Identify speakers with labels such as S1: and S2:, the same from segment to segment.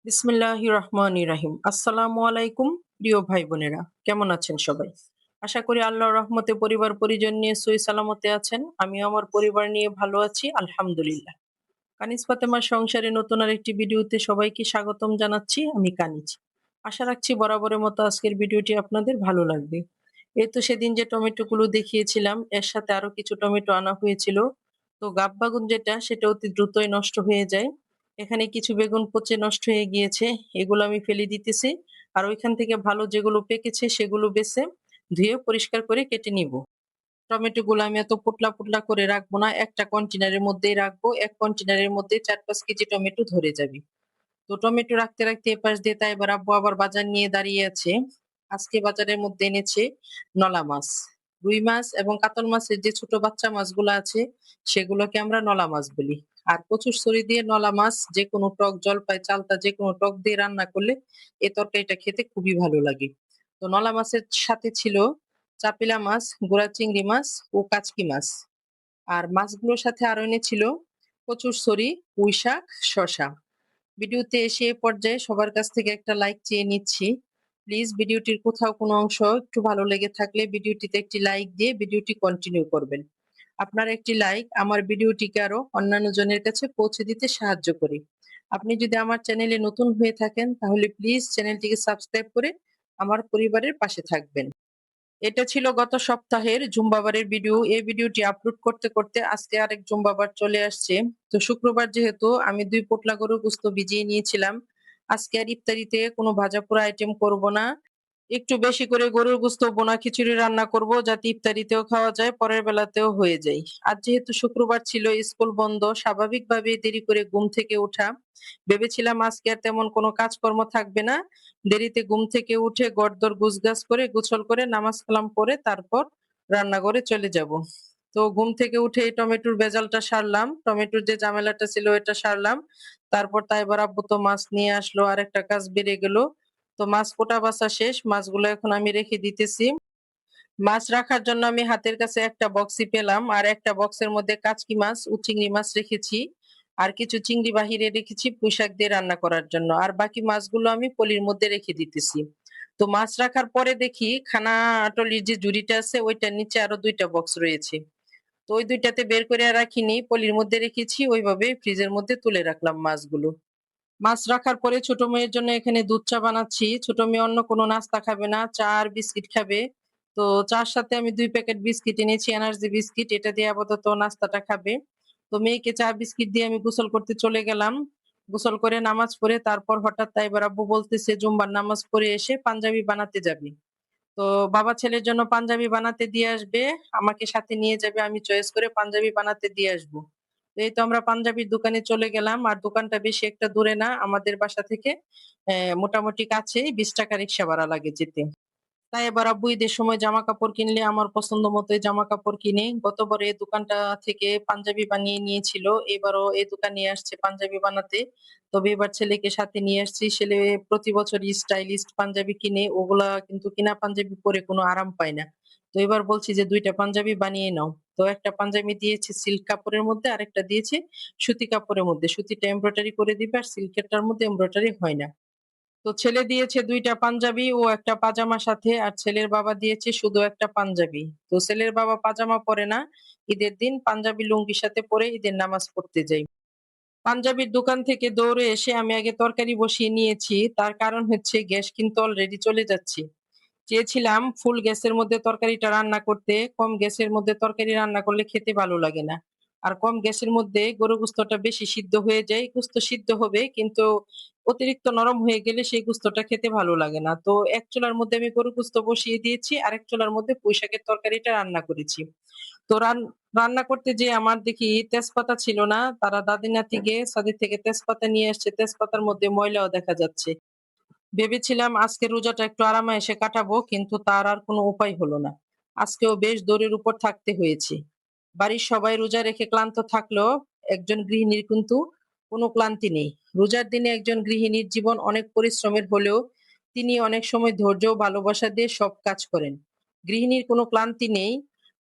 S1: বিসমিল্লাহির রহমানির রহিম। আসসালামু আলাইকুম প্রিয় ভাই বোনেরা, কেমন আছেন সবাই? আশা করি আল্লাহর রহমতে পরিবার পরিজন নিয়ে সহি সালামতে আছেন। আমি আমার পরিবার নিয়ে ভালো আছি আলহামদুলিল্লাহ। কানিজ ফাতেমার সংসারে নতুন আরেকটি ভিডিওতে সবাইকে স্বাগতম জানাচ্ছি। আমি কানিজ। আশা রাখছি বরাবরের মতো আজকের ভিডিওটি আপনাদের ভালো লাগবে। এই তো সেদিন যে টমেটোগুলো দেখিয়েছিলাম, এর সাথে আরো কিছু টমেটো আনা হয়েছিল। তো গাব যেটা সেটা অতি দ্রুতই নষ্ট হয়ে যায়। এখানে কিছু বেগুন পচে নষ্ট হয়ে গিয়েছে, এগুলো আমি ফেলে দিতেছি। আর ওইখান থেকে ভালো যেগুলো পেকেছে সেগুলো বেছে ধুয়ে পরিষ্কার করে কেটে নিব। টমেটো গুলো আমি এত পুটলা পুটলা করে রাখবো না, একটা কন্টেনারের মধ্যেই রাখবো। এক কন্টেনারের মধ্যে 4-5 কেজি টমেটো ধরে যাবে। তো টমেটো রাখতে রাখতে এপাশ দিয়ে তাই এবার আব্বু আবার বাজার নিয়ে দাঁড়িয়ে আছে। আজকে বাজারের মধ্যে এনেছে নলা মাছ, রুই মাছ এবং কাতল মাছের যে ছোট বাচ্চা মাছগুলো আছে সেগুলোকে আমরা নলা মাছ বলি। আর কচুর ছড়ি দিয়ে নলা মাছ যে কোনো টক, জলপাই, চালতা যে কোনো টক দিয়ে রান্না করলে এই তরকারিটা খেতে খুবই ভালো লাগে। তো নলা মাছের সাথে ছিল চাপিলা মাছ, গুড়া চিংড়ি মাছ ও কাচকি মাছ। আর মাছগুলোর সাথে আরো এনেছিল কচুরছড়ি, পুঁই শাক, শসা। ভিডিওতে এসে এ পর্যায়ে সবার কাছ থেকে একটা লাইক চেয়ে নিচ্ছি। প্লিজ ভিডিওটির কোথাও কোনো অংশ একটু ভালো লেগে থাকলে ভিডিওটিতে একটি লাইক দিয়ে ভিডিওটি কন্টিনিউ করবেন। আপনার একটি লাইক আমার ভিডিওটিকে আরো অন্যান্য জনের কাছে পৌঁছে দিতে সাহায্য করে। আপনি যদি আমার চ্যানেলে নতুন হয়ে থাকেন তাহলে প্লিজ চ্যানেলটিকে সাবস্ক্রাইব করে আমার পরিবারের পাশে থাকবেন। এটা ছিল গত সপ্তাহের জুম্বাবারের ভিডিও। এই ভিডিওটি আপলোড করতে করতে আজকে আরেক জুম্বাবার চলে আসছে। তো শুক্রবার যেহেতু আমি 2 পোটলা গরুর গোস্ত ভিজিয়ে নিয়েছিলাম, আজকে আর ইফতারিতে কোনো ভাজা পোড়া আইটেম করব না। একটু বেশি করে গরুর গোস্ত বোনা খিচুড়ি রান্না করব, যাতে ইফতারিতেও খাওয়া যায়, পরের বেলাতেও হয়ে যায়। আর যেহেতু শুক্রবার ছিল, স্কুল বন্ধ, স্বাভাবিকভাবেই দেরি করে ঘুম থেকে ওঠা। ভেবেছিলাম আজকে আর তেমন কোনো কাজকর্ম থাকবে না। দেরিতে ঘুম থেকে উঠে ঘরদোর গুছগাছ করে গোসল করে নামাজ কালাম পড়ে তারপর রান্নাঘরে চলে যাব। তো ঘুম থেকে উঠে এই টমেটোর ভেজালটা সারলাম, টমেটোর যে ঝামেলাটা ছিল এটা সারলাম। তারপর তাই এবার আব্বু তো মাছ নিয়ে আসলো, আর একটা কাজ বেড়ে গেল। তো মাছ কোটা বাছা শেষ, মাছগুলো এখন আমি রেখে দিতেছি। মাছ রাখার জন্য আমি হাতের কাছে একটা বক্সই পেলাম, আর একটা বক্সের মধ্যে কাচকি মাছ ও চিংড়ি মাছ রেখেছি। আর কিছু চিংড়ি বাহিরে রেখেছি পুঁইশাক দিয়ে রান্না করার জন্য, আর বাকি মাছগুলো আমি পলির মধ্যে রেখে দিতেছি। তো মাছ রাখার পরে দেখি খানা টলির যে ঝুড়িটা আছে ওইটার নিচে আরো 2টা বক্স রয়েছে। তো ওই 2টাতে বের করে রাখিনি, পলির মধ্যে রেখেছি, ওইভাবে ফ্রিজের মধ্যে তুলে রাখলাম মাছগুলো। মাছ রাখার পরে ছোট মেয়ের জন্য এখানে দুধ চা বানাচ্ছি। ছোট মেয়ে অন্য কোনো নাস্তা খাবে না, চা আর বিস্কিট খাবে। তো চার সাথে আমি 2 প্যাকেট বিস্কিট এনেছি, এনার্জি বিস্কিট, এটা দিয়ে আপাতত নাস্তাটা খাবে। তো মেয়েকে চা বিস্কিট দিয়ে আমি গোসল করতে চলে গেলাম। গোসল করে নামাজ পড়ে তারপর হঠাৎ তাই এবার আব্বু বলতেছে জুম্বার নামাজ পড়ে এসে পাঞ্জাবি বানাতে যাবি। তো বাবা ছেলের জন্য পাঞ্জাবি বানাতে দিয়ে আসবে, আমাকে সাথে নিয়ে যাবে, আমি চয়েস করে পাঞ্জাবি বানাতে দিয়ে আসবো। তো এই তো আমরা পাঞ্জাবির দোকানে চলে গেলাম, আর দোকানটা বেশি একটা দূরে না, আমাদের বাসা থেকে মোটামুটি কাছেই, 20 টাকা রিক্সা ভাড়া লাগে যেতে। তাই এবার আব্বু ঈদের সময় জামা কাপড় কিনলে আমার পছন্দ মতোই জামা কাপড় কিনে। গতবার এই দোকানটা থেকে পাঞ্জাবি বানিয়ে নিয়েছিল, এবারও এই দোকানে আসছে পাঞ্জাবি বানাতে। তবে এবার ছেলেকে সাথে নিয়ে আসছি, ছেলে প্রতি বছরই স্টাইলিস্ট পাঞ্জাবি কিনে, ওগুলা কিন্তু কিনা পাঞ্জাবি পরে কোনো আরাম পায় না। তো এবার বলছি যে 2টা পাঞ্জাবি বানিয়ে নাও। তো একটা পাঞ্জাবি দিয়েছে সিল্ক কাপড়ের মধ্যে, আরেকটা দিয়েছে সুতি কাপড়ের মধ্যে। সুতিটা এমব্রয়ডারি করে দিবে, আর সিল্কেরটার মধ্যে এমব্রয়ডারি হয় না। তো ছেলে দিয়েছে 2টা পাঞ্জাবি ও একটা পাজামা সাথে, আর ছেলের বাবা দিয়েছে শুধু একটা পাঞ্জাবি। তো ছেলের বাবা পাজামা পরে না, ঈদের দিন পাঞ্জাবি লুঙ্গির সাথে পরে ঈদের নামাজ পড়তে যাই। পাঞ্জাবির দোকান থেকে দৌড়ে এসে আমি আগে তরকারি বসিয়ে নিয়েছি, তার কারণ হচ্ছে গ্যাস কিন্তু অলরেডি চলে যাচ্ছে। চেয়েছিলাম ফুল গ্যাসের মধ্যে তরকারিটা রান্না করতে, কম গ্যাসের মধ্যে তরকারি রান্না করলে খেতে ভালো লাগে না। আর কম গ্যাসের মধ্যে গরু গোস্তটা বেশি সিদ্ধ হয়ে যায়, গোস্ত সিদ্ধ হবে কিন্তু অতিরিক্ত নরম হয়ে গেলে সেই গোস্তটা খেতে ভালো লাগে না। তো এক চুলার মধ্যে আমি গরু গোস্ত বসিয়ে দিয়েছি, আরেক চুলার মধ্যে পুঁই শাকের তরকারিটা রান্না করেছি। তো রান্না করতে যেয়ে আমার দেখি তেজপাতা ছিল না, তারা দাদি নাতি গিয়ে ছাদের থেকে তেজপাতা নিয়ে আসছে, তেজপাতার মধ্যে ময়লাও দেখা যাচ্ছে। ভেবেছিলাম আজকে রোজাটা একটু আরাম-আয়েশে কাটাবো, কিন্তু তার আর কোনো উপায় হলো না। আজকেও বেশ দৌড়ের উপর থাকতে হয়েছে। বাড়ির সবাই রোজা রেখে ক্লান্ত থাকলেও একজন গৃহিণীর কিন্তু কোনো ক্লান্তি নেই। রোজার দিনে একজন গৃহিণীর জীবন অনেক পরিশ্রমের হলেও তিনি অনেক সময় ধৈর্য ও ভালোবাসা দিয়ে সব কাজ করেন। গৃহিণীর কোনো ক্লান্তি নেই।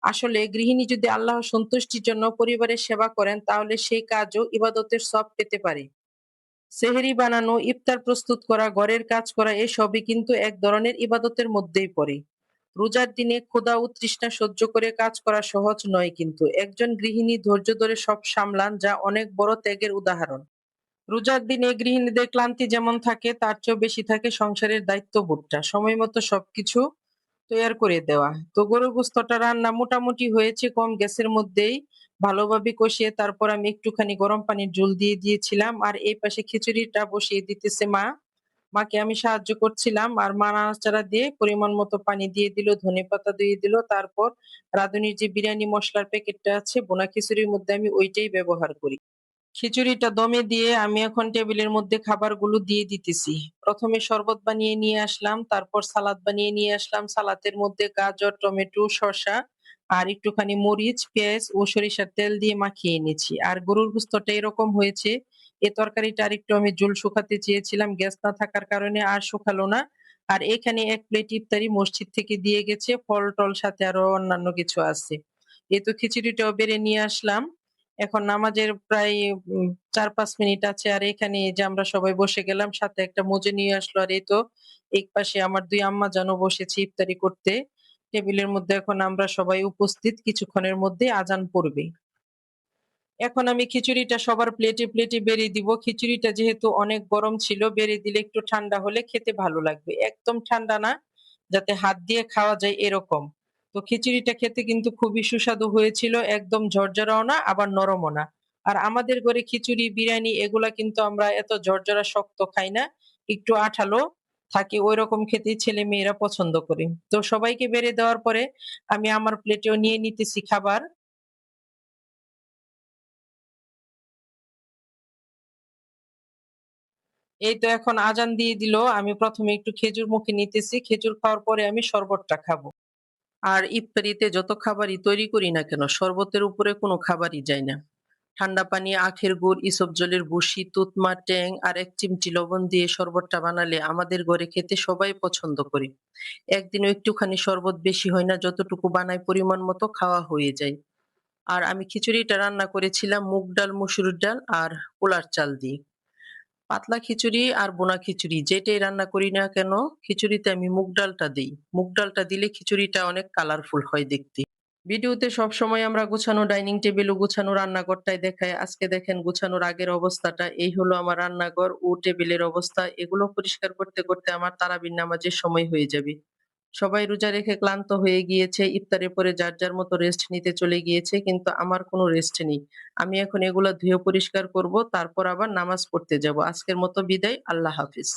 S1: আসলে গৃহিণী যদি আল্লাহর সন্তুষ্টির জন্য পরিবারের সেবা করেন তাহলে সেই কাজও ইবাদতের সওয়াব পেতে পারে। সেহরি বানানো, ইফতার প্রস্তুত করা, ঘরের কাজ করা এসবই কিন্তু এক ধরনের ইবাদতের মধ্যেই পড়ে। রোজার দিনে ক্ষুধা ও তৃষ্ণা সহ্য করে কাজ করা সহজ নয় কিন্তু। একজন গৃহিণী ধৈর্য ধরে সব সামলান, যা অনেক বড় ত্যাগের উদাহরণ। রোজার দিনে গৃহিণীদের ক্লান্তি যেমন থাকে তার চেয়েও বেশি থাকে সংসারের দায়িত্ববোধটা। সময় মতো সবকিছু তৈয়ার করে দেওয়া। তো গরুর গোস্তটা রান্না মোটামুটি হয়েছে কম গ্যাসের মধ্যেই ভালোভাবে কষিয়ে তারপর আমি একটুখানি গরম পানির ঝোল দিয়ে দিয়েছিলাম। আর এই পাশে খিচুড়িটা বসিয়ে দিতেছে মা। মাকে আমি সাহায্য করছিলাম। আর মা নাড়াচাড়া দিয়ে পরিমাণ মতো পানি দিয়ে দিল, ধনেপাতা দিয়ে দিল। তারপর রাঁধুনির যে বিরিয়ানি মসলার প্যাকেটটা আছে ভুনা খিচুড়ির মধ্যে আমি ওইটাই ব্যবহার করি। খিচুড়িটা দমে দিয়ে আমি এখন টেবিলের মধ্যে খাবারগুলো দিয়ে দিতেছি। ১ম এ শরবত বানিয়ে নিয়ে আসলাম, তারপর সালাদ বানিয়ে নিয়ে আসলাম। সালাদের মধ্যে গাজর, টমেটো, শসা আর একটুখানি মরিচ, পেঁয়াজ ও সরিষার তেল দিয়ে মাখিয়ে নিয়েছি। আর গরুর গোস্তটা এরকম হয়েছে, এ তরকারিটা আরেকটু আমি ঝোল শুকাতে চেয়েছিলাম, গ্যাস না থাকার কারণে আর শুকালো না। আর এখানে ১ প্লেট ইফতারি মসজিদ থেকে দিয়ে গেছে, ফল-টল সাথে আরো অন্যান্য কিছু আছে। এই তো খিচুড়িটাও বেড়ে নিয়ে আসলাম। এখন নামাজের প্রায় ৪-৫ মিনিট আছে। আর এখানে এই যে আমরা সবাই বসে গেলাম। সাথে একটা মোজো নিয়ে আসলো। আর এই তো এই পাশে আমার ২ আম্মাজানও বসেছে ইফতারি করতে। টেবিলের মধ্যে এখন আমরা সবাই উপস্থিত। কিছুক্ষণের মধ্যেই আজান পড়বে। এখন আমি খিচুড়িটা সবার প্লেটে, প্লেটে বেড়ে দিব। খিচুড়িটা যেহেতু অনেক গরম ছিল, বেড়ে দিলে একটু ঠান্ডা হলে খেতে ভালো লাগবে। একদম ঠান্ডা না, যাতে হাত দিয়ে খাওয়া যায় এরকম। তো খিচুড়িটা খেতে কিন্তু খুবই সুস্বাদু হয়েছিল। একদম ঝরঝরাও না, আবার নরমও না। আর আমাদের ঘরে খিচুড়ি, বিরিয়ানি এগুলা কিন্তু আমরা এত ঝরঝরা শক্ত খাই না। একটু আঠালো থাকে ঐরকম খেতেই ছেলে-মেয়েরা পছন্দ করে। তো সবাইকে বেড়ে দেওয়ার পরে আমি আমার প্লেটেও নিয়ে নিতেছি খাবার। এই তো এখন আজান দিয়ে দিল। আমি ১ম এ একটু খেজুর মুখে নিতেছি। খেজুর খাওয়ার পরে আমি শরবতটা খাবো। আর ইফতারিতে যত খাবারই তৈরি করি না কেন, শরবতের উপরে কোনো খাবারই যায় না। ঠান্ডা পানি, আখের গুড়, ইসব জলের বড়ি, তুতমা, ট্যাং আর ১ চিমটি লবণ দিয়ে শরবতটা বানালে আমাদের ঘরে খেতে সবাই পছন্দ করে। একদিনও একটুখানি শরবত বেশি হয় না, যতটুকু বানাই পরিমাণ মতো খাওয়া হয়ে যায়। আর আমি খিচুড়িটা রান্না করেছিলাম মুগ ডাল, মসুর ডাল আর পোলার চাল দিয়ে। পাতলা খিচুড়ি আর বোনা খিচুড়ি যেটাই রান্না করি না কেন, খিচুড়িতে আমি মুগ ডালটা দেই। মুগ ডালটা দিলে খিচুড়িটা অনেক কালারফুল হয় দেখতে। ভিডিওতে সবসময় আমরা গোছানো ডাইনিং টেবিল ও গোছানো রান্নাঘরটাই দেখাই। আজকে দেখেন গোছানোর আগের অবস্থাটা। এই হলো আমার রান্নাঘর ও টেবিলের অবস্থা। এগুলো পরিষ্কার করতে, করতে আমার তারাবির নামাজের সময় হয়ে যাবে। সবাই রোজা রেখে ক্লান্ত হয়ে গিয়েছে। ইফতারের পরে যার, যার মতো রেস্ট নিতে চলে গিয়েছে। কিন্তু আমার কোনো রেস্ট নেই। আমি এখন এগুলা ধুয়ে পরিষ্কার করব। তারপর আবার নামাজ পড়তে যাব। আজকের মতো বিদায়। আল্লাহ হাফিজ।